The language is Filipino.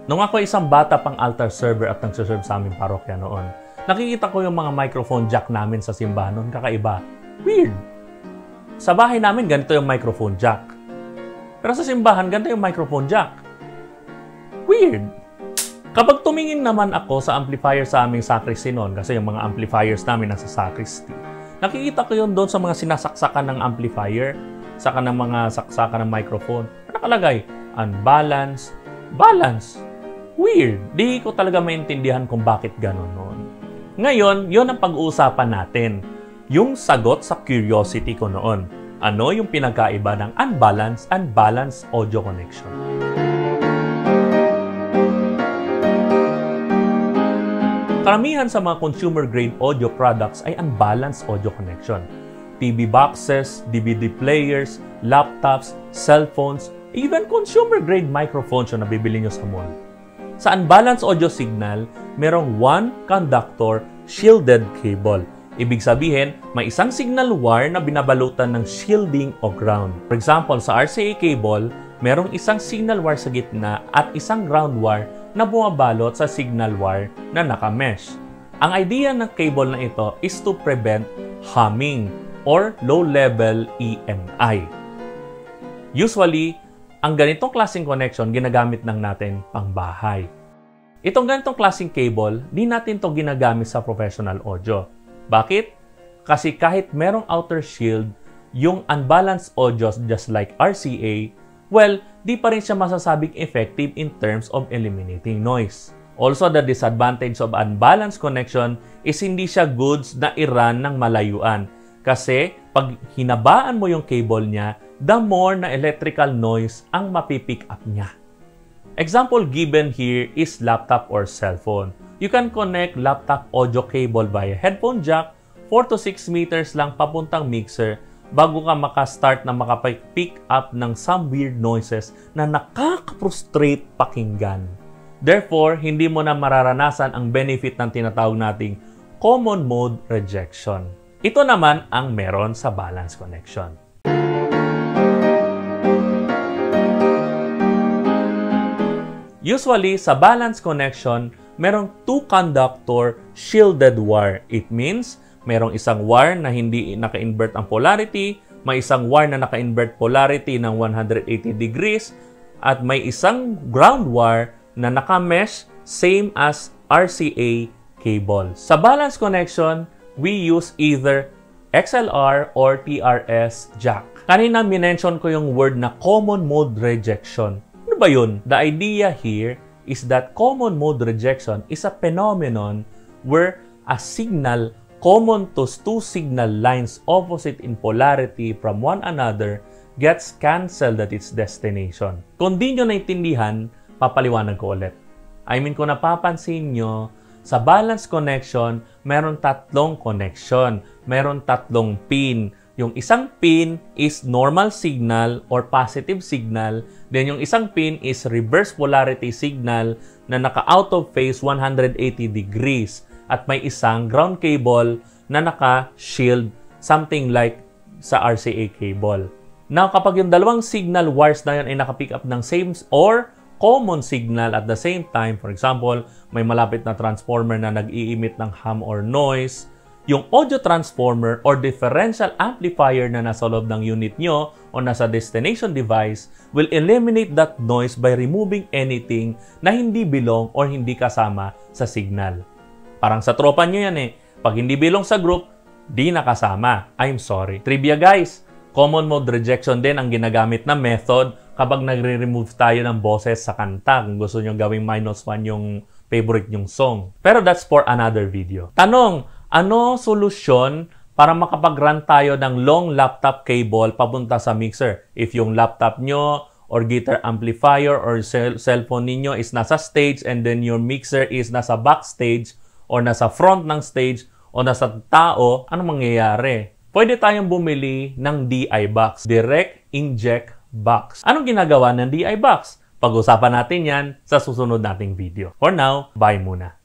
Nung ako isang bata pang altar server at nagsaserve sa aming parokya noon, nakikita ko yung mga microphone jack namin sa simbahan noon, kakaiba. Weird! Sa bahay namin, ganito yung microphone jack. Pero sa simbahan, ganito yung microphone jack. Weird! Kapag tumingin naman ako sa amplifier sa aming sacristy noon, kasi yung mga amplifiers namin nasa sacristy, nakikita ko yun doon sa mga sinasaksakan ng amplifier, saka ng mga saksakan ng microphone. Nakalagay, unbalanced, balance. Weird. Di ko talaga maintindihan kung bakit gano'n noon. Ngayon, yon ang pag-uusapan natin. Yung sagot sa curiosity ko noon. Ano yung pinagkaiba ng unbalanced and balanced audio connection? Karamihan sa mga consumer-grade audio products ay unbalanced audio connection. TV boxes, DVD players, laptops, cellphones, even consumer-grade microphones yung nabibili nyo sa mall. Sa unbalanced audio signal, merong one conductor shielded cable. Ibig sabihin, may isang signal wire na binabalutan ng shielding o ground. For example, sa RCA cable, merong isang signal wire sa gitna at isang ground wire na bumabalot sa signal wire na naka-mesh. Ang idea ng cable na ito is to prevent humming or low-level EMI. Usually, ang ganitong klaseng connection ginagamit lang natin pang bahay. Itong ganitong klaseng cable, di natin to ginagamit sa professional audio. Bakit? Kasi kahit merong outer shield, yung unbalanced audio just like RCA, well, di pa rin siya masasabing effective in terms of eliminating noise. Also, the disadvantage of unbalanced connection is hindi siya goods na i-run ng malayuan. Kasi pag hinabaan mo yung cable niya, the more na electrical noise ang mapipick up niya. Example given here is laptop or cellphone. You can connect laptop audio cable via headphone jack 4 to 6 meters lang papuntang mixer bago ka makastart na makapick up ng some weird noises na nakaka-frustrate pakinggan. Therefore, hindi mo na mararanasan ang benefit ng tinatawag nating common mode rejection. Ito naman ang meron sa balance connection. Usually, sa balance connection, merong two conductor shielded wire. It means, merong isang wire na hindi naka-invert ang polarity, may isang wire na naka-invert polarity ng 180 degrees, at may isang ground wire na naka-mesh, same as RCA cable. Sa balance connection, we use either XLR or TRS jack. Kanina minention ko yung word na common mode rejection. Ano ba yun? The idea here is that common mode rejection is a phenomenon where a signal common to two signal lines opposite in polarity from one another gets cancelled at its destination. Kung di nyo naintindihan, papaliwanag ko ulit. I mean, kung napapansin nyo, sa balance connection, meron tatlong connection. Meron tatlong pin. Yung isang pin is normal signal or positive signal. Then yung isang pin is reverse polarity signal na naka-out of phase 180 degrees. At may isang ground cable na naka-shield, something like sa RCA cable. Now, kapag yung dalawang signal wires na yun ay naka-pick up ng same or common signal at the same time, for example, may malapit na transformer na nag-i-emit ng hum or noise, yung audio transformer or differential amplifier na nasa loob ng unit nyo o nasa destination device will eliminate that noise by removing anything na hindi belong or hindi kasama sa signal. Parang sa tropa nyo yan eh. Pag hindi belong sa group, di nakasama. I'm sorry. Trivia guys, common mode rejection din ang ginagamit na method kapag nagre-remove tayo ng boses sa kanta kung gusto nyo gawing -1 yung favorite nyong song. Pero that's for another video. Tanong, ano solusyon para makapag-run tayo ng long laptop cable papunta sa mixer? If yung laptop nyo or guitar amplifier or cellphone ninyo is nasa stage and then your mixer is nasa backstage or nasa front ng stage o nasa tao, ano mangyayari? Pwede tayong bumili ng DI box, direct inject box. Anong ginagawa ng DI box? Pag-usapan natin yan sa susunod nating video. For now, bye muna.